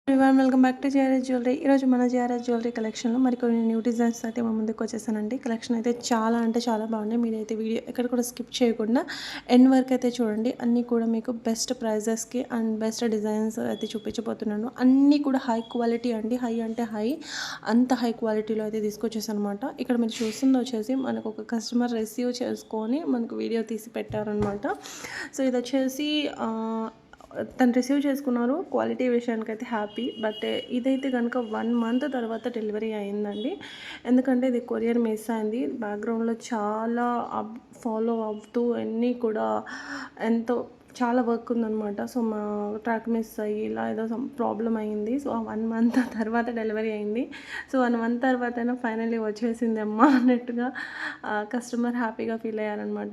Everyone welcome back to JRS jewellery. ఈరోజు మన JRS jewellery కలెక్షన్లో మరికొన్ని న్యూ డిజైన్స్ అయితే మా ముందుకు వచ్చేసానండి. కలెక్షన్ అయితే చాలా అంటే చాలా బాగున్నాయి. మీరైతే వీడియో ఎక్కడ కూడా స్కిప్ చేయకుండా ఎండ్ వరకు అయితే చూడండి. అన్నీ కూడా మీకు బెస్ట్ ప్రైజెస్కి అండ్ బెస్ట్ డిజైన్స్ అయితే చూపించబోతున్నాను. అన్నీ కూడా హై క్వాలిటీ అండి. హై అంటే హై, అంత హై క్వాలిటీలో అయితే తీసుకొచ్చేసాను అనమాట. ఇక్కడ మీరు చూస్తుంది వచ్చేసి మనకు ఒక కస్టమర్ రిసీవ్ చేసుకొని మనకు వీడియో తీసి పెట్టారనమాట. సో ఇది వచ్చేసి తను రిసీవ్ చేసుకున్నారు. Quality విషయానికైతే happy. బట్ ఇదైతే కనుక 1 మంత్ తర్వాత డెలివరీ అయిందండి. ఎందుకంటే ఇది కొరియర్ మిస్ అయింది. బ్యాక్గ్రౌండ్లో చాలా ఫాలో అవుతూ అన్నీ కూడా ఎంతో చాలా వర్క్ ఉందనమాట. సో మా ట్రాక్ మిస్ అయ్యి ఇలా ఏదో ప్రాబ్లం అయింది. సో 1 మంత్ తర్వాత డెలివరీ అయింది. సో 1 మంత్ తర్వాతైనా ఫైనల్లీ వచ్చేసింది అమ్మ అన్నట్టుగా కస్టమర్ హ్యాపీగా ఫీల్ అయ్యారనమాట.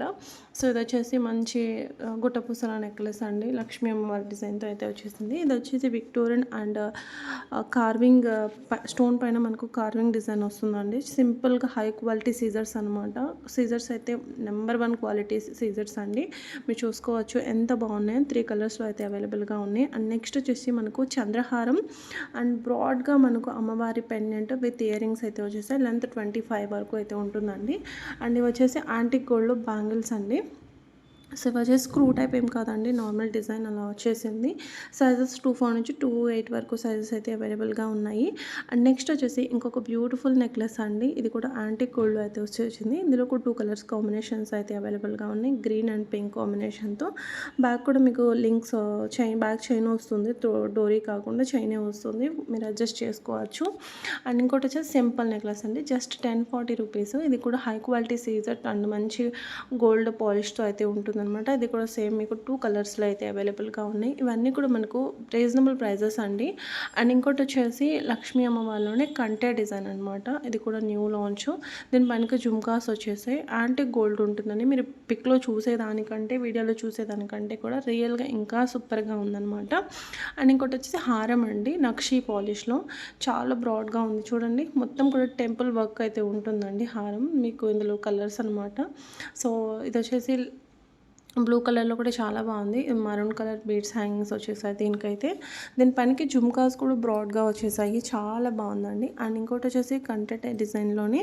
సో ఇది వచ్చేసి మంచి గుట్టపూసల నెక్లెస్ అండి. లక్ష్మీ అమ్మవారి డిజైన్తో అయితే వచ్చేసింది. ఇది వచ్చేసి విక్టోరియన్ అండ్ కార్వింగ్ స్టోన్ పైన మనకు కార్వింగ్ డిజైన్ వస్తుందండి. సింపుల్గా హై క్వాలిటీ సీజర్స్ అనమాట. సీజర్స్ అయితే నెంబర్ 1 క్వాలిటీ సీజర్స్ అండి. మీరు చూసుకోవచ్చు ఎంత బాగున్నాయి. 3 కలర్స్లో అయితే అవైలబుల్గా ఉన్నాయి. అండ్ నెక్స్ట్ వచ్చేసి మనకు చంద్రహారం అండ్ బ్రాడ్గా మనకు అమ్మవారి పెండెంట్ విత్ ఇయర్ రింగ్స్ అయితే వచ్చేసాయి. లెంత్ 25 వరకు అయితే ఉంటుందండి. అండ్ ఇవి వచ్చేసి యాంటిక్ గోల్డ్లో బ్యాంగిల్స్ అండి. సో ఇవి వచ్చేసి స్క్రూ టైప్ ఏం కాదండి, నార్మల్ డిజైన్ అలా వచ్చేసింది. సైజెస్ 24 నుంచి 28 వరకు సైజెస్ అయితే అవైలబుల్గా ఉన్నాయి. అండ్ నెక్స్ట్ వచ్చేసి ఇంకొక బ్యూటిఫుల్ నెక్లెస్ అండి. ఇది కూడా యాంటిక్ గోల్డ్లో అయితే వచ్చేసింది. ఇందులో కూడా 2 కలర్స్ కాంబినేషన్స్ అయితే అవైలబుల్గా ఉన్నాయి. గ్రీన్ అండ్ పింక్ కాంబినేషన్తో. బ్యాక్ కూడా మీకు లింక్స్ బ్యాక్ చైన్ వస్తుంది. డోరీ కాకుండా చైనే వస్తుంది. మీరు అడ్జస్ట్ చేసుకోవచ్చు. అండ్ ఇంకోటి వచ్చేసి సింపుల్ నెక్లెస్ అండి. Just 1040 rupees. ఇది కూడా హై క్వాలిటీ సీజర్ అండ్ మంచి గోల్డ్ పాలిష్తో అయితే ఉంటుంది అనమాట. ఇది కూడా సేమ్ మీకు 2 కలర్స్లో అయితే అవైలబుల్గా ఉన్నాయి. ఇవన్నీ కూడా మనకు రీజనబుల్ ప్రైజెస్ అండి. అండ్ ఇంకోటి వచ్చేసి లక్ష్మీ అమ్మవారిలోనే కంటే డిజైన్ అనమాట. ఇది కూడా న్యూ లాంచ్. దీని పైనకి జుమ్కాస్ వచ్చేసాయి. యాంటిక్ గోల్డ్ ఉంటుందని మీరు పిక్లో చూసేదానికంటే వీడియోలో చూసేదానికంటే కూడా రియల్గా ఇంకా సూపర్గా ఉందన్నమాట. అండ్ ఇంకోటి వచ్చేసి హారం అండి, నక్షీ పాలిష్లో చాలా బ్రాడ్గా ఉంది చూడండి. మొత్తం కూడా టెంపుల్ వర్క్ అయితే ఉంటుందండి హారం. మీకు ఇందులో కలర్స్ అనమాట. సో ఇది వచ్చేసి బ్లూ కలర్లో కూడా చాలా బాగుంది. మరూన్ కలర్ బీడ్స్ హ్యాంగింగ్స్ వచ్చేసాయి దీనికైతే. దీనిపైనకి జుమ్కాస్ కూడా బ్రాడ్గా వచ్చేసాయి. చాలా బాగుందండి. అండ్ ఇంకోటి వచ్చేసి కంటే డిజైన్లోనే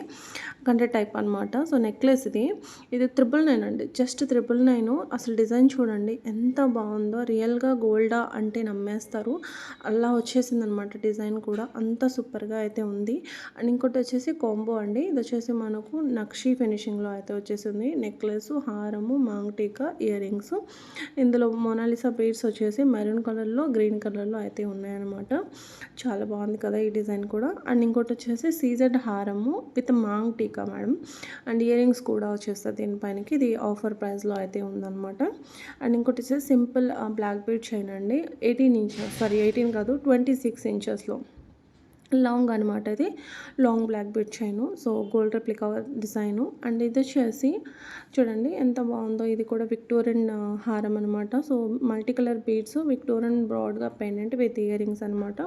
కంటే టైప్ అనమాట. సో నెక్లెస్ ఇది 999 అండి. జస్ట్ 999. అసలు డిజైన్ చూడండి ఎంత బాగుందో. రియల్గా గోల్డా అంటే నమ్మేస్తారు. అలా వచ్చేసింది అనమాట. డిజైన్ కూడా అంత సూపర్గా అయితే ఉంది. అండ్ ఇంకోటి వచ్చేసి కాంబో అండి. ఇది వచ్చేసి మనకు నక్షీ ఫినిషింగ్లో అయితే వచ్చేసింది. నెక్లెస్, హారము, మాంగ్టీకా, ఇయర్ రింగ్స్. ఇందులో మోనాలిసా బీడ్స్ వచ్చేసి మెరూన్ కలర్లో, గ్రీన్ కలర్లో అయితే ఉన్నాయన్నమాట. చాలా బాగుంది కదా ఈ డిజైన్ కూడా. అండ్ ఇంకోటి వచ్చేసి సీజెడ్ హారము విత్ మాంగ్ టీకా మేడం. అండ్ ఇయర్ రింగ్స్ కూడా వచ్చేస్తుంది దీనిపైనకి. ఇది ఆఫర్ ప్రైస్లో అయితే ఉందన్నమాట. అండ్ ఇంకోటి వచ్చేసి సింపుల్ బ్లాక్ బీడ్ చైన్ అండి. 18 కాదు 26 ఇంచెస్లో లాంగ్ అనమాట. ఇది long black bead chain. So gold replica design. And ఇది వచ్చేసి చూడండి ఎంత బాగుందో. ఇది కూడా విక్టోరియన్ హారం అనమాట. So multi colour beads, Victorian బ్రాడ్గా పెండెంట్ విత్ ఇయర్ రింగ్స్ అనమాట.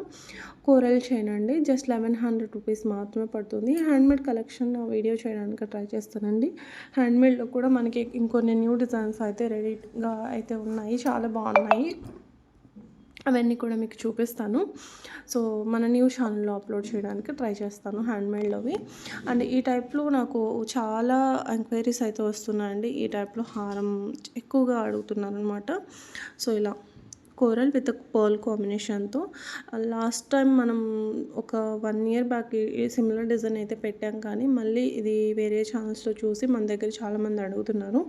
కోరల్ చైన్ అండి. జస్ట్ 1100 రూపీస్ మాత్రమే పడుతుంది. హ్యాండ్మేడ్ కలెక్షన్ వీడియో చేయడానికి ట్రై చేస్తానండి. హ్యాండ్మేడ్లో కూడా మనకి ఇంకొన్ని న్యూ డిజైన్స్ అయితే రెడీగా అయితే ఉన్నాయి. చాలా బాగున్నాయి. అవన్నీ కూడా మీకు చూపిస్తాను. సో మన న్యూ ఛానల్లో అప్లోడ్ చేయడానికి ట్రై చేస్తాను హ్యాండ్మేడ్లోవి. అండ్ ఈ టైప్లో నాకు చాలా ఎంక్వైరీస్ అయితే వస్తున్నాయండి. ఈ టైప్లో హారం ఎక్కువగా అడుగుతున్నారు అనమాట. సో ఇలా కోరల్ విత్ పర్ల్ కాంబినేషన్తో. లాస్ట్ టైం మనం ఒక 1 ఇయర్ బ్యాక్ ఈ సిమిలర్ డిజైన్ అయితే పెట్టాం, కానీ మళ్ళీ ఇది వేరే ఛానల్స్లో చూసి మన దగ్గర చాలామంది అడుగుతున్నారు.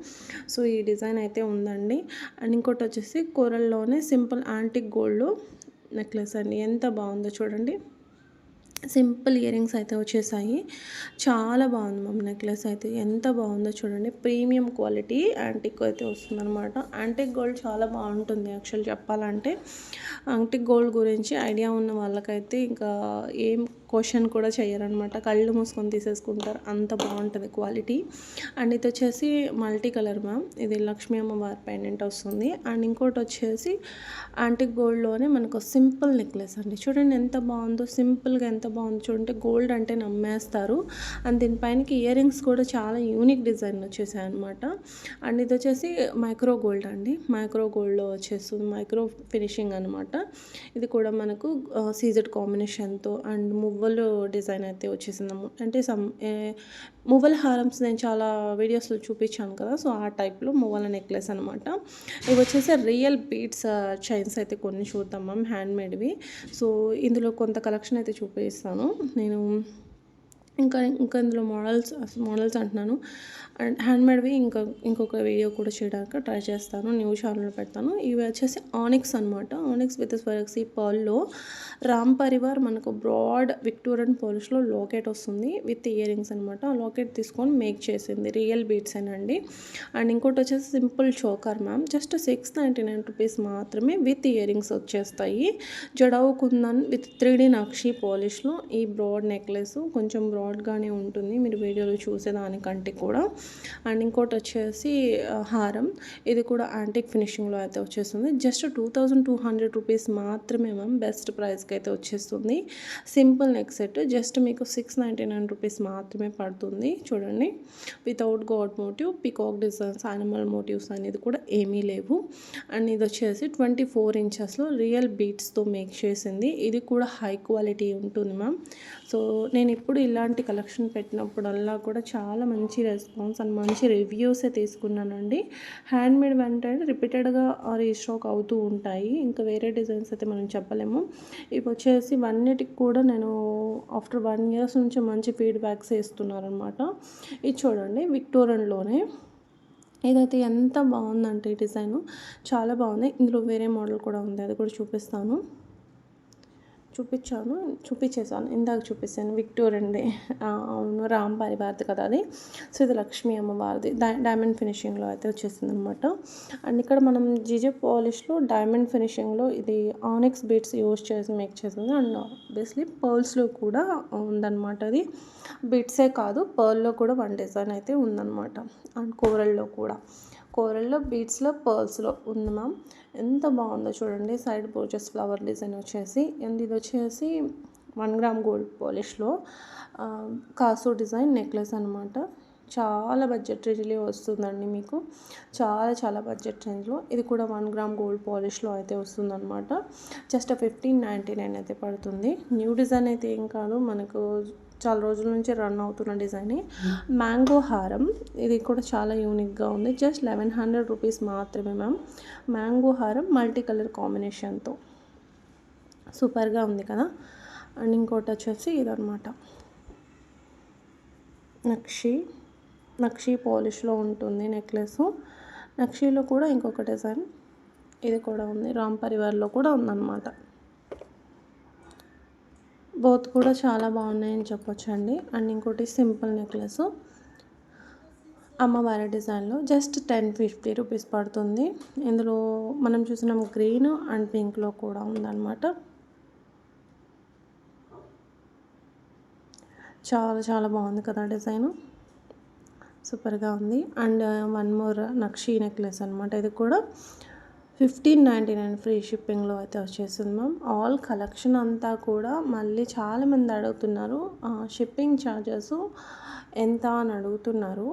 సో ఈ డిజైన్ అయితే ఉందండి. అండ్ ఇంకోటి వచ్చేసి కోరల్లోనే సింపుల్ యాంటిక్ గోల్డ్ నెక్లెస్ అండి. ఎంత బాగుందో చూడండి. సింపుల్ ఇయర్ రింగ్స్ అయితే వచ్చేసాయి. చాలా బాగుంది మ్యామ్ నెక్లెస్ అయితే. ఎంత బాగుందో చూడండి. ప్రీమియం క్వాలిటీ యాంటిక్ అయితే వస్తుందన్నమాట. యాంటిక్ గోల్డ్ చాలా బాగుంటుంది యాక్చువల్ చెప్పాలంటే. యాంటిక్ గోల్డ్ గురించి ఐడియా ఉన్న వాళ్ళకైతే ఇంకా ఏం క్వశ్చన్ కూడా చేయరనమాట, కళ్ళు మూసుకొని తీసేసుకుంటారు, అంత బాగుంటుంది క్వాలిటీ. అండ్ ఇది వచ్చేసి మల్టీ కలర్ మ్యామ్, ఇది లక్ష్మీ అమ్మవారి పెండెంట్ వస్తుంది. అండ్ ఇంకోటి వచ్చేసి యాంటిక్ గోల్డ్లోనే మనకు సింపుల్ నెక్లెస్ అండి. చూడండి ఎంత బాగుందో, సింపుల్గా ఎంత బాగుందో చూడండి. గోల్డ్ అంటే నమ్మేస్తారు. అండ్ దీనిపైనకి ఇయర్ రింగ్స్ కూడా చాలా యూనిక్ డిజైన్ వచ్చేసాయి అనమాట. అండ్ ఇది వచ్చేసి మైక్రో గోల్డ్ అండి, మైక్రో గోల్డ్లో వచ్చేస్తుంది, మైక్రో ఫినిషింగ్ అనమాట. ఇది కూడా మనకు సీజెడ్ కాంబినేషన్తో అండ్ మువ్వలు డిజైన్ అయితే వచ్చేసింది. అంటే మువ్వల హారమ్స్ నేను చాలా వీడియోస్లో చూపించాను కదా, సో ఆ టైప్లో మువ్వల నెక్లెస్ అనమాట. ఇవి వచ్చేసి రియల్ బీడ్స్ చైన్స్ అయితే కొన్ని చూద్దాం మ్యామ్, హ్యాండ్మేడ్వి. సో ఇందులో కొంత కలెక్షన్ అయితే చూపిస్తాను నేను. ఇంకా ఇందులో మోడల్స్ అంటున్నాను, అండ్ హ్యాండ్మేడ్వి ఇంకొక వీడియో కూడా చేయడానికి ట్రై చేస్తాను, న్యూ ఛానల్లో పెడతాను. ఇవి వచ్చేసి ఆనిక్స్ అనమాట, ఆనిక్స్ విత్ స్వరక్సీ పర్ల్లో రామ్ పరివార్ మనకు బ్రాడ్ విక్టోరియన్ పాలిష్లో లాకెట్ వస్తుంది విత్ ఇయర్ రింగ్స్ అనమాట. ఆ లాకెట్ తీసుకొని మేక్ చేసింది, రియల్ బీడ్స్ అండి. అండ్ ఇంకోటి వచ్చేసి simple choker ma'am, just 699 rupees మాత్రమే విత్ ఇయర్ రింగ్స్ వచ్చేస్తాయి. జడావు కుందన్ విత్ 3D నక్షి పాలిష్లో ఈ బ్రాడ్ నెక్లెస్ కొంచెం బ్రాడ్గానే ఉంటుంది మీరు వీడియోలో చూసేదానికంటే కూడా. అండ్ ఇంకోటి వచ్చేసి హారం, ఇది కూడా యాంటిక్ ఫినిషింగ్లో అయితే వచ్చేస్తుంది. జస్ట్ 2200 రూపీస్ మాత్రమే మ్యామ్, బెస్ట్ ప్రైస్కి అయితే వచ్చేస్తుంది. సింపుల్ నెక్ సెట్ జస్ట్ మీకు 699 రూపీస్ మాత్రమే పడుతుంది. చూడండి, without god motive, peacock designs, animal motives అనేది కూడా ఏమీ లేవు. అండ్ ఇది వచ్చేసి 24 ఇంచెస్లో రియల్ బీట్స్తో మేక్ చేసింది. ఇది కూడా హై క్వాలిటీ ఉంటుంది మ్యామ్. సో నేను ఇప్పుడు ఇలాంటి కలెక్షన్ పెట్టినప్పుడల్లా కూడా చాలా మంచి రెస్పాన్స్ అండ్ మంచి రివ్యూసే తీసుకున్నానండి. హ్యాండ్మేడ్ వెంటనే రిపీటెడ్గా రీస్టాక్ అవుతూ ఉంటాయి, ఇంకా వేరే డిజైన్స్ అయితే మనం చెప్పలేము. ఇవి వచ్చేసి అన్నిటికి కూడా నేను ఆఫ్టర్ 1 year నుంచి మంచి ఫీడ్బ్యాక్స్ ఇస్తున్నారనమాట. ఇది చూడండి విక్టోరియన్లోనే, ఇదైతే ఎంత బాగుందంటే ఈ డిజైను చాలా బాగుంది. ఇందులో వేరే మోడల్ కూడా ఉంది, అది కూడా చూపించేసాను ఇందాక చూపిస్తాను, విక్టోరియన్ది. అవును, రామ్ పరివార్ది కదా అది. సో ఇది లక్ష్మీ అమ్మవారిది డైమండ్ ఫినిషింగ్లో అయితే వచ్చేసింది అనమాట. అండ్ ఇక్కడ మనం జిజే పాలిష్లో డైమండ్ ఫినిషింగ్లో ఇది ఆనిక్స్ బీడ్స్ యూజ్ చేసి మేక్ చేసింది. అండ్ ఆబ్వియస్లీ పర్ల్స్లో కూడా ఉందన్నమాట. అది బీడ్సే కాదు, పర్ల్లో కూడా వన్ డిజైన్ అయితే ఉందన్నమాట. అండ్ కోరల్లో బీడ్స్లో పర్ల్స్లో ఉంది మ్యామ్. ఎంత బాగుందో చూడండి, సైడ్ పోచెస్ ఫ్లవర్ డిజైన్ వచ్చేసి. అండ్ ఇది వచ్చేసి 1 గ్రామ్ గోల్డ్ పాలిష్లో కాసు డిజైన్ నెక్లెస్ అనమాట. చాలా బడ్జెట్ రేంజ్లో వస్తుందండి మీకు, చాలా బడ్జెట్ రేంజ్లో. ఇది కూడా 1 గ్రామ్ గోల్డ్ పాలిష్లో అయితే వస్తుందన్నమాట. జస్ట్ 1599 అయితే పడుతుంది. న్యూ డిజైన్ అయితే ఏం కాదు, మనకు చాలా రోజుల నుంచి రన్ అవుతున్న డిజైన్. మ్యాంగో హారం, ఇది కూడా చాలా యూనిక్గా ఉంది. జస్ట్ 1100 రూపీస్ మాత్రమే మ్యామ్. మ్యాంగో హారం మల్టీ కలర్ కాంబినేషన్తో సూపర్గా ఉంది కదా. అండ్ ఇంకోటి వచ్చేసి ఇదనమాట, నక్షి పాలిష్లో ఉంటుంది నెక్లెస్. నక్షిలో కూడా ఇంకొక డిజైన్ ఇది కూడా ఉంది, రామ్ పరివార్లో కూడా ఉందన్నమాట. బోత్ కూడా చాలా బాగున్నాయని చెప్పొచ్చండి. అండ్ ఇంకోటి సింపుల్ నెక్లెస్ అమ్మవారి డిజైన్లో జస్ట్ 1050 రూపీస్ పడుతుంది. ఇందులో మనం చూసిన గ్రీన్ అండ్ పింక్లో కూడా ఉందన్నమాట. చాలా బాగుంది కదా డిజైను, సూపర్గా ఉంది. And one more nakshi necklace అనమాట. ఇది కూడా 1599 ఫ్రీ షిప్పింగ్లో అయితే వచ్చేసింది మ్యామ్. ఆల్ కలెక్షన్ అంతా కూడా మళ్ళీ చాలామంది అడుగుతున్నారు షిప్పింగ్ ఛార్జెస్ ఎంత అని అడుగుతున్నారు.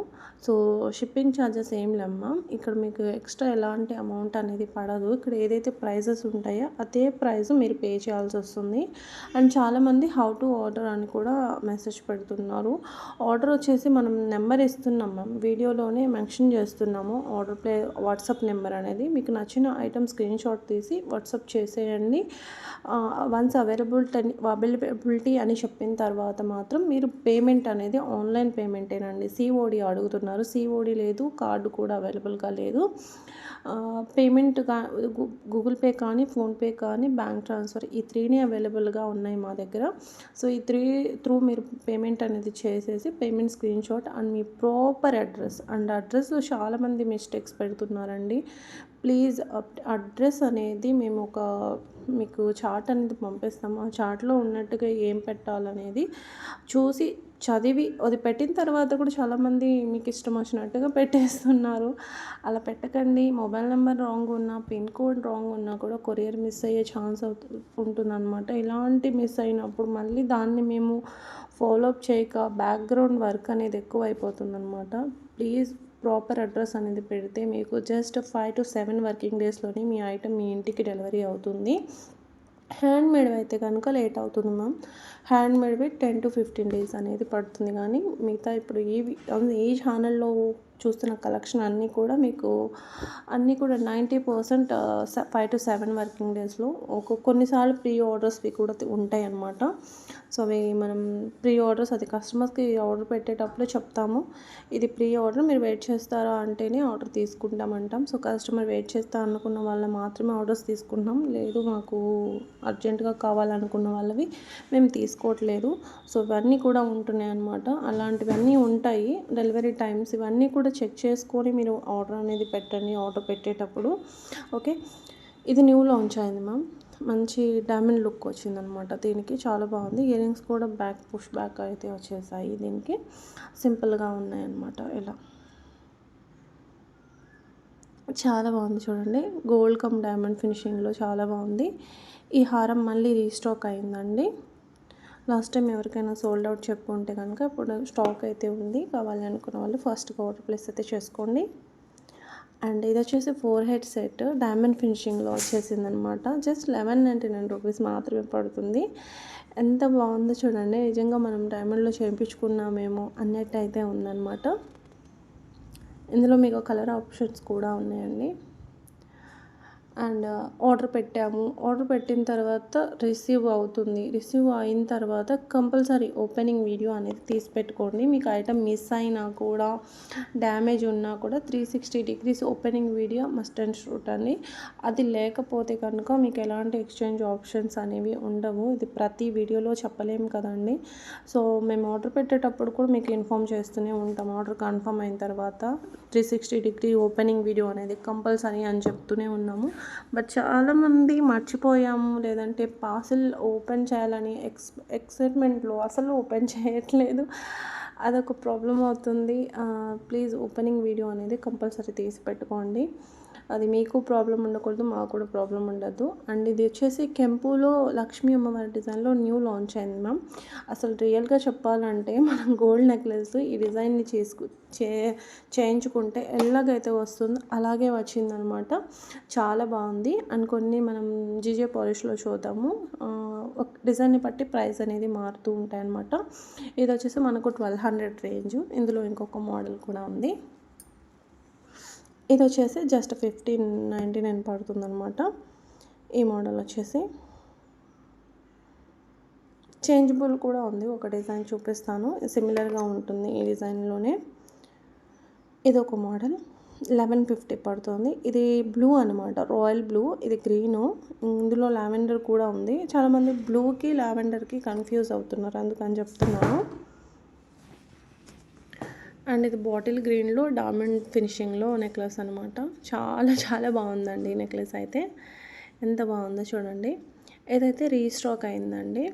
సో షిప్పింగ్ ఛార్జెస్ ఏం లేమ్మా, ఇక్కడ మీకు ఎక్స్ట్రా ఎలాంటి అమౌంట్ అనేది పడదు. ఇక్కడ ఏదైతే ప్రైజెస్ ఉంటాయో అదే ప్రైస్ మీరు పే చేయాల్సి వస్తుంది. అండ్ చాలామంది హౌ టు ఆర్డర్ అని కూడా మెసేజ్ పెడుతున్నారు. ఆర్డర్ వచ్చేసి మనం నెంబర్ ఇస్తున్నాం మ్యామ్, వీడియోలోనే మెన్షన్ చేస్తున్నాము వాట్సాప్ నెంబర్ అనేది. మీకు నచ్చిన ఐటమ్ స్క్రీన్ షాట్ తీసి వాట్సాప్ చేసేయండి. వన్స్ అవైలబిలిటీ అని చెప్పిన తర్వాత మాత్రం మీరు పేమెంట్ అనేది ఆన్లైన్ పేమెంటేనండి. సిఓడి అడుగుతున్నారు, సిఓడి లేదు, కార్డు కూడా అవైలబుల్గా లేదు. పేమెంట్ గూగుల్ పే కానీ, ఫోన్పే కానీ, బ్యాంక్ ట్రాన్స్ఫర్ ఈ 3నే అవైలబుల్గా ఉన్నాయి మా దగ్గర. సో ఈ 3 త్రూ మీరు పేమెంట్ అనేది చేసేసి పేమెంట్ స్క్రీన్ షాట్ అండ్ మీ ప్రాపర్ అడ్రస్లో చాలామంది మిస్టేక్స్ పెడుతున్నారండి. ప్లీజ్ అడ్రస్ అనేది మేము మీకు చార్ట్ అనేది పంపిస్తాము. ఆ చార్ట్‌లో ఉన్నట్టుగా ఏం పెట్టాలనేది చూసి చదివి అది పెట్టిన తర్వాత కూడా చాలామంది మీకు ఇష్టం వచ్చినట్టుగా పెట్టేస్తున్నారు. అలా పెట్టకండి. మొబైల్ నెంబర్ రాంగ్ ఉన్నా, పిన్ కోడ్ రాంగ్ ఉన్నా కూడా కొరియర్ మిస్ అయ్యే ఛాన్స్ ఉంటుందన్నమాట. ఇలాంటి మిస్ అయినప్పుడు మళ్ళీ దాన్ని మేము ఫాలో అప్ చేయక బ్యాక్‌గ్రౌండ్ వర్క్ అనేది ఎక్కువైపోతుందన్నమాట. ప్లీజ్ ప్రాపర్ అడ్రస్ అనేది పెడితే మీకు జస్ట్ 5-7 వర్కింగ్ డేస్‌లోనే మీ ఐటెమ్ మీ ఇంటికి డెలివరీ అవుతుంది. హ్యాండ్‌మేడ్‌వి అయితే కనుక లేట్ అవుతుంది మ్యామ్. హ్యాండ్‌మేడ్‌వి 10-15 డేస్ అనేది పడుతుంది. కానీ మిగతా ఇప్పుడు ఈ ఛానల్‌లో చూస్తున్న కలెక్షన్ అన్నీ కూడా మీకు అన్నీ కూడా 90% 5-7 వర్కింగ్ డేస్‌లో కొన్నిసార్లు ప్రీ ఆర్డర్స్‌వి కూడా ఉంటాయన్నమాట. సో అవి మనం ప్రీ ఆర్డర్స్ అది కస్టమర్స్‌కి ఆర్డర్ పెట్టేటప్పుడే చెప్తాము. ఇది ప్రీ ఆర్డర్, మీరు వెయిట్ చేస్తారా అంటేనే ఆర్డర్ తీసుకుంటామంటాం. సో కస్టమర్ వెయిట్ చేస్తా అనుకున్న వాళ్ళ మాత్రమే ఆర్డర్స్ తీసుకుంటున్నాం. లేదు మాకు అర్జెంటుగా కావాలనుకున్న వాళ్ళవి మేము తీసుకోవట్లేదు. సో ఇవన్నీ కూడా ఉంటున్నాయి అన్నమాట. అలాంటివన్నీ ఉంటాయి. డెలివరీ టైమ్స్ ఇవన్నీ కూడా చెక్ చేసుకొని మీరు ఆర్డర్ అనేది పెట్టండి ఆర్డర్ పెట్టేటప్పుడు. ఓకే. ఇది న్యూ లాంచ్ అయింది మ్యామ్. మంచి డైమండ్ లుక్ వచ్చిందనమాట దీనికి. చాలా బాగుంది. ఇయర్ రింగ్స్ కూడా పుష్ బ్యాక్ అయితే వచ్చేసాయి దీనికి. సింపుల్గా ఉన్నాయన్నమాట ఇలా. చాలా బాగుంది చూడండి. గోల్డ్ కమ్ డైమండ్ ఫినిషింగ్లో చాలా బాగుంది. ఈ హారం మళ్ళీ రీస్టాక్ అయిందండి. లాస్ట్ టైం ఎవరికైనా సోల్డ్ అవుట్ చెప్పుంటే కనుక ఇప్పుడు స్టాక్ అయితే ఉంది. కావాలి అనుకున్న వాళ్ళు ఫస్ట్గా ఆర్డర్ ప్లేస్ అయితే చేసుకోండి. అండ్ ఇది వచ్చేసి 4 హెడ్ సెట్ డైమండ్ ఫినిషింగ్లో వచ్చేసిందనమాట. జస్ట్ 1199 రూపీస్ మాత్రమే పడుతుంది. ఎంత బాగుందో చూడండి. నిజంగా మనం డైమండ్లో చేయించుకున్నామేమో అన్నట్టు అయితే ఉందన్నమాట. ఇందులో మీకు కలర్ ఆప్షన్స్ కూడా ఉన్నాయండి. అండ్ ఆర్డర్ పెట్టాము. ఆర్డర్ పెట్టిన తర్వాత రిసీవ్ అవుతుంది. రిసీవ్ అయిన తర్వాత కంపల్సరీ ఓపెనింగ్ వీడియో అనేది తీసి పెట్టుకోండి. మీకు ఐటమ్ మిస్ అయినా కూడా డ్యామేజ్ ఉన్నా కూడా 360 degrees opening video must and shoot అండి. అది లేకపోతే కనుక మీకు ఎలాంటి ఎక్స్చేంజ్ ఆప్షన్స్ అనేవి ఉండవు. ఇది ప్రతి వీడియోలో చెప్పలేము కదండి. సో మేము ఆర్డర్ పెట్టేటప్పుడు కూడా మీకు ఇన్ఫామ్ చేస్తూనే ఉంటాం. ఆర్డర్ కన్ఫర్మ్ అయిన తర్వాత 360 డిగ్రీ ఓపెనింగ్ వీడియో అనేది కంపల్సరీ అని చెప్తూనే ఉన్నాము. బట్ చాలామంది మర్చిపోయాము, లేదంటే పార్సిల్ ఓపెన్ చేయాలని ఎక్సైట్మెంట్లో అసలు ఓపెన్ చేయట్లేదు. అదొక ప్రాబ్లం అవుతుంది. ప్లీజ్ ఓపెనింగ్ వీడియో అనేది కంపల్సరీ తీసి పెట్టుకోండి. అది మీకు ప్రాబ్లం ఉండకూడదు, మాకు కూడా ప్రాబ్లం ఉండదు. అండ్ ఇది వచ్చేసి కెంపులో లక్ష్మీ అమ్మవారి డిజైన్లో న్యూ లాంచ్ అయింది మ్యామ్. అసలు రియల్గా చెప్పాలంటే మనం గోల్డ్ నెక్లెస్ ఈ డిజైన్ని చేయించుకుంటే ఎలాగైతే వస్తుందో అలాగే వచ్చిందనమాట. చాలా బాగుంది. అండ్ కొన్ని మనం జీజే పాలిష్లో చూద్దాము. ఒక డిజైన్ని బట్టి ప్రైస్ అనేది మారుతూ ఉంటాయి అన్నమాట. ఇది వచ్చేసి మనకు 1200 రేంజ్. ఇందులో ఇంకొక మోడల్ కూడా ఉంది. ఇది వచ్చేసి జస్ట్ 1599 పడుతుందన్నమాట. ఈ మోడల్ వచ్చేసి చేంజబుల్ కూడా ఉంది. ఒక డిజైన్ చూపిస్తాను, సిమిలర్గా ఉంటుంది ఈ డిజైన్లోనే. ఇది ఒక మోడల్ 1150 పడుతుంది. ఇది బ్లూ అనమాట, రాయల్ బ్లూ. ఇది గ్రీను, ఇందులో లావెండర్ కూడా ఉంది. చాలామంది బ్లూకి లావెండర్కి కన్ఫ్యూజ్ అవుతున్నారు, అందుకని చెప్తున్నాను. అండ్ ఇది బాటిల్ గ్రీన్లో డైమండ్ ఫినిషింగ్లో నెక్లెస్ అనమాట. చాలా చాలా బాగుందండి ఈ నెక్లెస్ అయితే. ఎంత బాగుందో చూడండి. ఏదైతే రీస్టాక్ అయిందండి,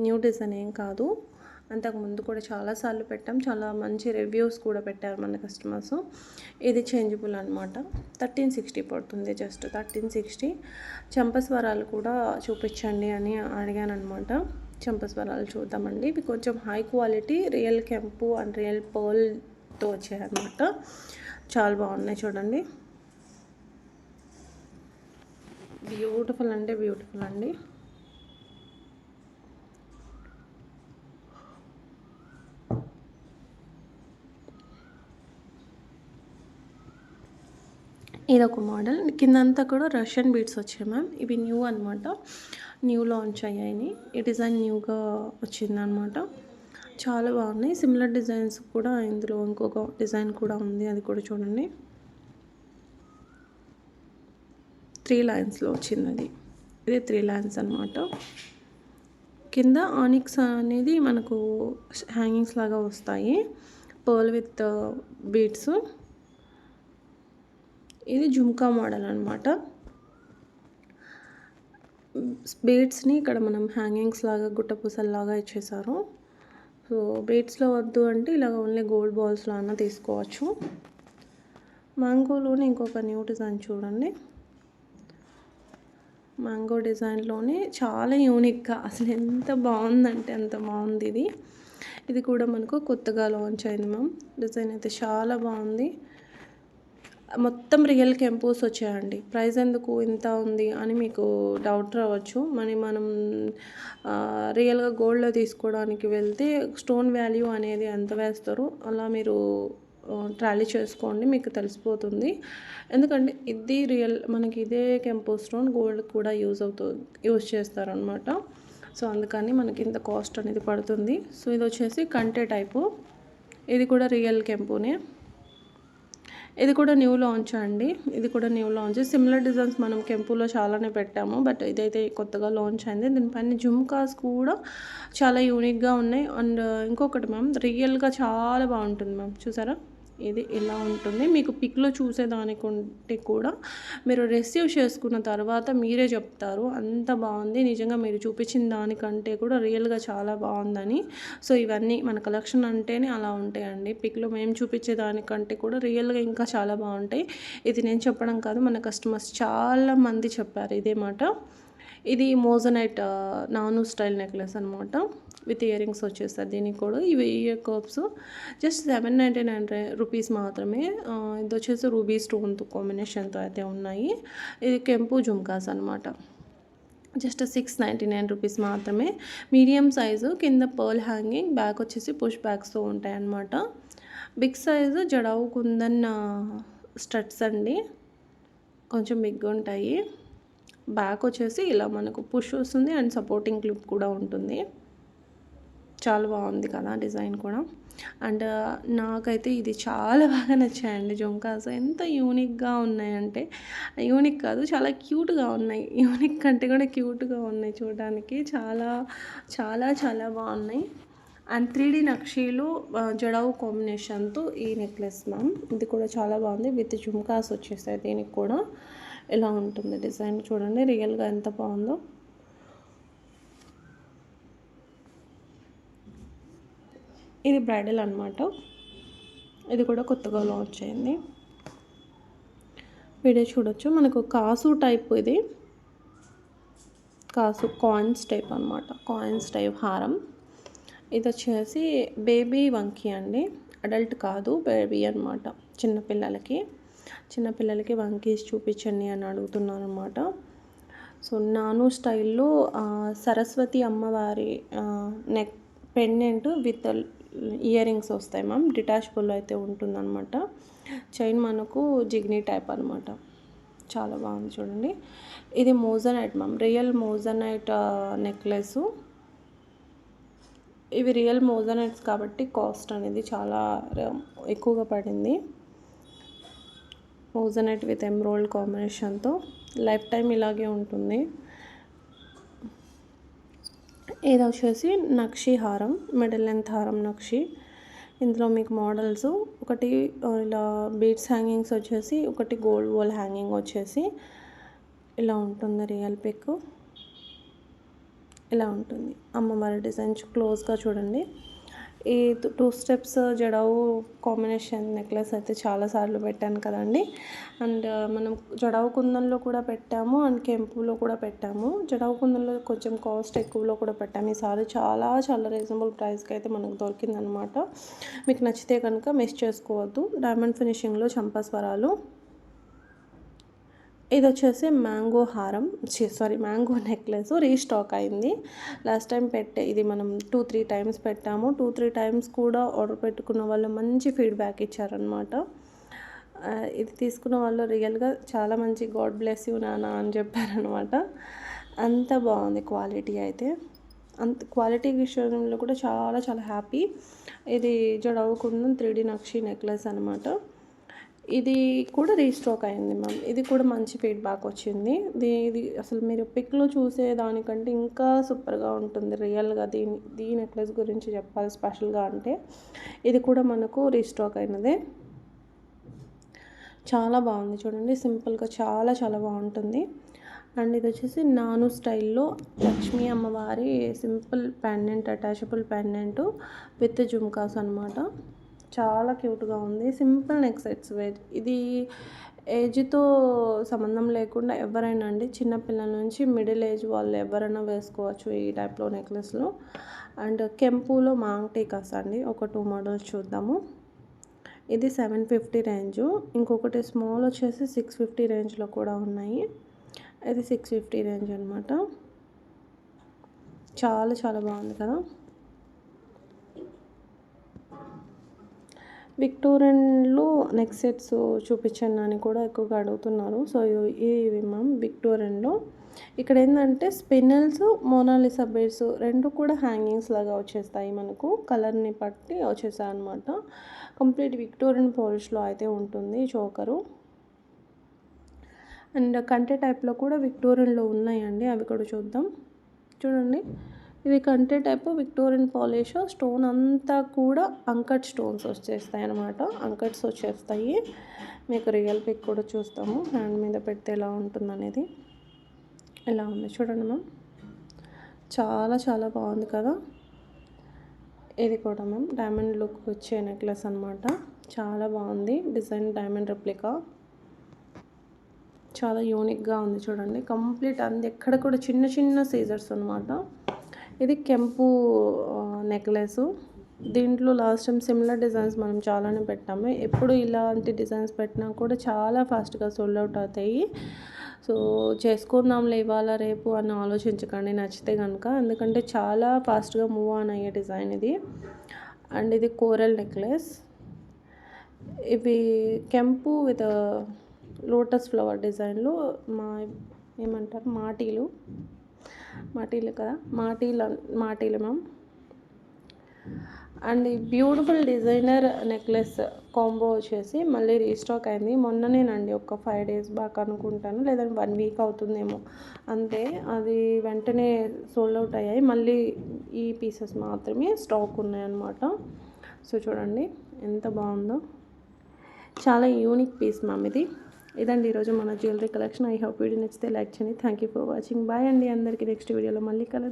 న్యూ డిజైన్ ఏం కాదు. అంతకుముందు కూడా చాలాసార్లు పెట్టాం, చాలా మంచి రివ్యూస్ కూడా పెట్టారు మన కస్టమర్స్. ఇది చేంజబుల్ అనమాట. 1360 పడుతుంది, జస్ట్ 1360. చంపస్వరాలు కూడా చూపించండి అని అడిగాను అనమాట. చంపస్వరాలు చూద్దామండి. ఇవి కొంచెం హై క్వాలిటీ రియల్ కెంపు అండ్ రియల్ పర్ల్తో వచ్చాయన్నమాట. చాలా బాగున్నాయి చూడండి. బ్యూటిఫుల్ అంటే బ్యూటిఫుల్ అండి. ఇదొక మోడల్. కిందంతా కూడా రష్యన్ బీడ్స్ వచ్చాయి మ్యామ్. ఇవి న్యూ అనమాట, న్యూ లాంచ్ అయ్యాయి. ఈ డిజైన్ న్యూగా వచ్చిందనమాట. చాలా బాగున్నాయి. సిమిలర్ డిజైన్స్ కూడా ఇందులో ఇంకొక డిజైన్ కూడా ఉంది, అది కూడా చూడండి. 3 లైన్స్లో వచ్చింది అది. ఇది 3 లైన్స్ అనమాట. కింద ఆనిక్స్ అనేది మనకు హ్యాంగింగ్స్ లాగా వస్తాయి, పర్ల్ విత్ బీడ్స్. ఇది జుమ్కా మోడల్ అనమాట. బీడ్స్‌ని ఇక్కడ మనం హ్యాంగింగ్స్ లాగా గుట్టపూసల్లాగా ఇచ్చేసారు. సో బీడ్స్‌లో వద్దు అంటే ఇలాగ ఓన్లీ గోల్డ్ బాల్స్‌లో అన్నా తీసుకోవచ్చు. మ్యాంగోలోనే ఇంకొక న్యూ డిజైన్ చూడండి. మ్యాంగో డిజైన్‌లోనే చాలా యూనిక్‌గా అసలు ఎంత బావుందంటే అంత బావుంది ఇది. ఇది కూడా మనకు కొత్తగా లాంచ్ అయింది మ్యామ్. డిజైన్ అయితే చాలా బావుంది. మొత్తం రియల్ కెంపోస్ వచ్చాయండి. ప్రైస్ ఎందుకు ఇంత ఉంది అని మీకు డౌట్ రావచ్చు. మనం రియల్‌గా గోల్డ్‌లో తీసుకోవడానికి వెళ్తే స్టోన్ వాల్యూ అనేది ఎంత వేస్తారో అలా మీరు టాలీ చేసుకోండి, మీకు తెలిసిపోతుంది. ఎందుకంటే ఇది రియల్ మనకి ఇదే కెంపో స్టోన్ గోల్డ్ కూడా యూజ్ చేస్తారనమాట. సో అందుకని మనకి ఇంత కాస్ట్ అనేది పడుతుంది. సో ఇది వచ్చేసి కంటే టైపు. ఇది కూడా రియల్ కెంపునే. ఇది కూడా న్యూ లాంచ్ అండి. ఇది కూడా న్యూ లాంచ్. సిమిలర్ డిజైన్స్ మనం కెంపులో చాలానే పెట్టాము, బట్ ఇదైతే కొత్తగా లాంచ్ అయింది. దీనిపైన జుమ్కాస్ కూడా చాలా యూనిక్గా ఉన్నాయి. అండ్ ఇంకొకటి మ్యామ్, రియల్గా చాలా బాగుంటుంది మ్యామ్. చూసారా, ఇది ఇలా ఉంటుంది. మీకు పిక్లో చూసేదానికంటే కూడా మీరు రిసీవ్ చేసుకున్న తర్వాత మీరే చెప్తారు అంత బాగుంది. నిజంగా మీరు చూపించిన దానికంటే కూడా రియల్గా చాలా బాగుందని. సో ఇవన్నీ మన కలెక్షన్ అంటేనే అలా ఉంటాయండి. పిక్లో మేము చూపించే దానికంటే కూడా రియల్గా ఇంకా చాలా బాగుంటాయి. ఇది నేను చెప్పడం కాదు, మన కస్టమర్స్ చాలా మంది చెప్పారు ఇదే మాట. ఇది మోజనైట్ నాను స్టైల్ నెక్లెస్ అనమాట. విత్ ఇయర్ రింగ్స్ వచ్చేస్తారు దీనికి కూడా. ఇవి ఇయర్ కప్స్ జస్ట్ 799 రూపీస్ మాత్రమే. ఇది వచ్చేసి రూబీ స్టోన్తో కాంబినేషన్తో అయితే ఉన్నాయి. ఇది కెంపు జుమ్కాస్ అనమాట. జస్ట్ 699 రూపీస్ మాత్రమే. మీడియం సైజు, కింద పర్ల్ హ్యాంగింగ్, బ్యాక్ వచ్చేసి పుష్ బ్యాక్స్తో ఉంటాయి అన్నమాట. Big size jadau kundan studs అండి, కొంచెం బిగ్గా ఉంటాయి. బ్యాక్ వచ్చేసి ఇలా మనకు పుష్ వస్తుంది అండ్ సపోర్టింగ్ క్లిప్ కూడా ఉంటుంది. చాలా బాగుంది కదా డిజైన్ కూడా. అండ్ నాకైతే ఇది చాలా బాగా నచ్చాయండి జుమ్కాస్. ఎంత యూనిక్గా ఉన్నాయంటే, యూనిక్ కాదు చాలా క్యూట్గా ఉన్నాయి. యూనిక్ కంటే కూడా క్యూట్గా ఉన్నాయి చూడడానికి. చాలా చాలా చాలా బాగున్నాయి. అండ్ 3D నక్షీలు జడావు కాంబినేషన్తో ఈ నెక్లెస్ మ్యామ్. ఇది కూడా చాలా బాగుంది. విత్ జుమ్కాస్ వచ్చేసాయి దీనికి కూడా. ఇలా ఉంటుంది డిజైన్ చూడండి, రియల్గా ఎంత బాగుందో. ఇది బ్రైడల్ అనమాట. ఇది కూడా కొత్తగా లాంచ్ అయింది. వీడియో చూడొచ్చు. మనకు కాసు టైప్, ఇది కాసు కాయిన్స్ టైప్ అనమాట. కాయిన్స్ టైప్ హారం. ఇది వచ్చేసి బేబీ వంకీ అండి, అడల్ట్ కాదు, బేబీ అనమాట. చిన్నపిల్లలకి వంకీస్ చూపించండి అని అడుగుతున్నారు అనమాట. సో నాను స్టైల్లో సరస్వతి అమ్మవారి neck pendant with ear rings వస్తాయి మ్యామ్. డిటాచబుల్ అయితే ఉంటుందన్నమాట. చైన్ మనకు జిగ్నీ టైప్ అనమాట. చాలా బాగుంది చూడండి. ఇది moissanite ma'am, real moissanite necklace. ఇవి రియల్ మోజనైట్స్ కాబట్టి కాస్ట్ అనేది చాలా ఎక్కువగా పడింది. మోజనైట్ విత్ ఎమ్రోల్డ్ కాంబినేషన్తో లైఫ్ టైం ఇలాగే ఉంటుంది. ఇది వచ్చేసి నక్షి హారం, మిడిల్ లెంత్ హారం నక్షి. ఇందులో మీకు మోడల్స్ ఒకటి ఇలా బీడ్స్ హ్యాంగింగ్స్ వచ్చేసి, ఒకటి గోల్డ్ వాల్ హ్యాంగింగ్ వచ్చేసి ఇలా ఉంటుంది. రియల్ పిక్ ఇలా ఉంటుంది. అమ్మవారి డిజైన్ క్లోజ్గా చూడండి. ఈ 2 స్టెప్స్ జడావు కాంబినేషన్ నెక్లెస్ అయితే చాలాసార్లు పెట్టాను కదండి. అండ్ మనం జడావు కుందంలో కూడా పెట్టాము అండ్ కెంపులో కూడా పెట్టాము. జడావు కుందంలో కొంచెం కాస్ట్ ఎక్కువలో కూడా పెట్టాము. ఈసారి చాలా చాలా రీజనబుల్ ప్రైస్కి అయితే మనకు దొరికిందనమాట. మీకు నచ్చితే కనుక మిస్ చేసుకోవద్దు. డైమండ్ ఫినిషింగ్లో చంపస్వరాలు. ఇది వచ్చేసి మ్యాంగో హారం, మ్యాంగో నెక్లెస్ రీస్టాక్ అయింది. లాస్ట్ టైం ఇది మనం 2-3 టైమ్స్ పెట్టాము. 2-3 టైమ్స్ కూడా ఆర్డర్ పెట్టుకున్న వాళ్ళు మంచి ఫీడ్బ్యాక్ ఇచ్చారనమాట. ఇది తీసుకున్న వాళ్ళు రియల్గా చాలా మంచి గాడ్ బ్లెస్ యూ నాన్న అని చెప్పారనమాట. అంత బాగుంది క్వాలిటీ అయితే. అంత క్వాలిటీ విషయంలో కూడా చాలా చాలా హ్యాపీ. ఇది జడవుకున్న 3D నక్షి నెక్లెస్ అనమాట. ఇది కూడా రీస్టాక్ అయింది మ్యామ్. ఇది కూడా మంచి ఫీడ్బ్యాక్ వచ్చింది. ఇది అసలు మీరు పిక్లో చూసే దానికంటే ఇంకా సూపర్గా ఉంటుంది రియల్గా. దీ నెక్లెస్ గురించి చెప్పాలి స్పెషల్గా అంటే, ఇది కూడా మనకు రీస్టాక్ అయినదే. చాలా బాగుంది చూడండి, సింపుల్గా చాలా చాలా బాగుంటుంది. అండ్ ఇది వచ్చేసి నాను స్టైల్లో లక్ష్మీ అమ్మవారి simple pendant, attachable pendant with jhumkas అనమాట. చాలా క్యూట్గా ఉంది. Simple neck sets wear. ఇది ఏజ్తో సంబంధం లేకుండా ఎవరైనా అండి, చిన్నపిల్లల నుంచి మిడిల్ ఏజ్ వాళ్ళు ఎవరైనా వేసుకోవచ్చు ఈ టైప్లో నెక్లెస్లు. అండ్ కెంపులో మాంగ్టీకాస్ అండి, ఒక 2 మోడల్స్ చూద్దాము. ఇది 750 రేంజు, ఇంకొకటి స్మాల్ వచ్చేసి 650 రేంజ్లో కూడా ఉన్నాయి. ఇది 650 రేంజ్ అనమాట. చాలా చాలా బాగుంది కదా. విక్టోరియన్లో నెక్ సెట్స్ చూపించండి అని కూడా ఎక్కువగా అడుగుతున్నారు. సో ఇవి మ్యామ్ విక్టోరియన్లో. ఇక్కడ ఏంటంటే స్పిన్నల్స్, మోనాలిసా బేడ్స్ రెండు కూడా హ్యాంగింగ్స్ లాగా వచ్చేస్తాయి, మనకు కలర్ని బట్టి వచ్చేస్తాయి అనమాట. కంప్లీట్ విక్టోరియన్ పాలిష్లో అయితే ఉంటుంది చోకరు. అండ్ కంటే టైప్లో కూడా విక్టోరియన్లో ఉన్నాయండి, అవి కూడా చూద్దాం. చూడండి, ఇది కంటే టైప్ విక్టోరియన్ పాలిష్. స్టోన్ అంతా కూడా అంకట్ స్టోన్స్ వచ్చేస్తాయి అనమాట, అంకట్స్ వచ్చేస్తాయి. మీకు రియల్ పిక్ కూడా చూస్తాము, హ్యాండ్ మీద పెడితే ఎలా ఉంటుందనేది. ఎలా ఉంది చూడండి మ్యామ్, చాలా చాలా బాగుంది కదా. ఇది కూడా మ్యామ్ డైమండ్ లుక్ వచ్చే నెక్లెస్ అనమాట. చాలా బాగుంది డిజైన్, డైమండ్ రెప్లికా. చాలా యూనిక్గా ఉంది చూడండి. కంప్లీట్ అంది ఎక్కడ కూడా చిన్న చిన్న సీజర్స్ అనమాట. ఇది కెంపు నెక్లెస్. దీంట్లో లాస్ట్ టైం సిమిలర్ డిజైన్స్ మనం చాలానే పెట్టాము. ఎప్పుడు ఇలాంటి డిజైన్స్ పెట్టినా కూడా చాలా ఫాస్ట్గా సోల్డ్ అవుట్ అవుతాయి. సో చేసుకుందాంలే ఇవాళ రేపు అని ఆలోచించకండి నచ్చితే కనుక, ఎందుకంటే చాలా ఫాస్ట్గా మూవ్ ఆన్ అయ్యే డిజైన్ ఇది. అండ్ ఇది కోరల్ నెక్లెస్. ఇవి కెంపు విత్ లోటస్ ఫ్లవర్ డిజైన్లో ఏమంటారు మాటీలు కదా, మాటీలు మ్యామ్. అండ్ ఈ బ్యూటిఫుల్ డిజైనర్ నెక్లెస్ కాంబో వచ్చేసి మళ్ళీ రీస్టాక్ అయింది మొన్ననేనండి, ఒక 5 days బ్యాక్ అనుకుంటాను, లేదంటే 1 week అవుతుందేమో అంతే. అది వెంటనే సోల్డ్ అవుట్ అయ్యాయి. మళ్ళీ ఈ పీసెస్ మాత్రమే స్టాక్ ఉన్నాయన్నమాట. సో చూడండి ఎంత బాగుందో, చాలా యూనిక్ పీస్ మ్యామ్ ఇది. ఇదండి ఈరోజు మన jewellery collection. I hope video నచ్చితే లైక్ చేయండి. Thank you for watching. Bye అండి అందరికీ. నెక్స్ట్ వీడియోలో మళ్ళీ కలుద్దాం.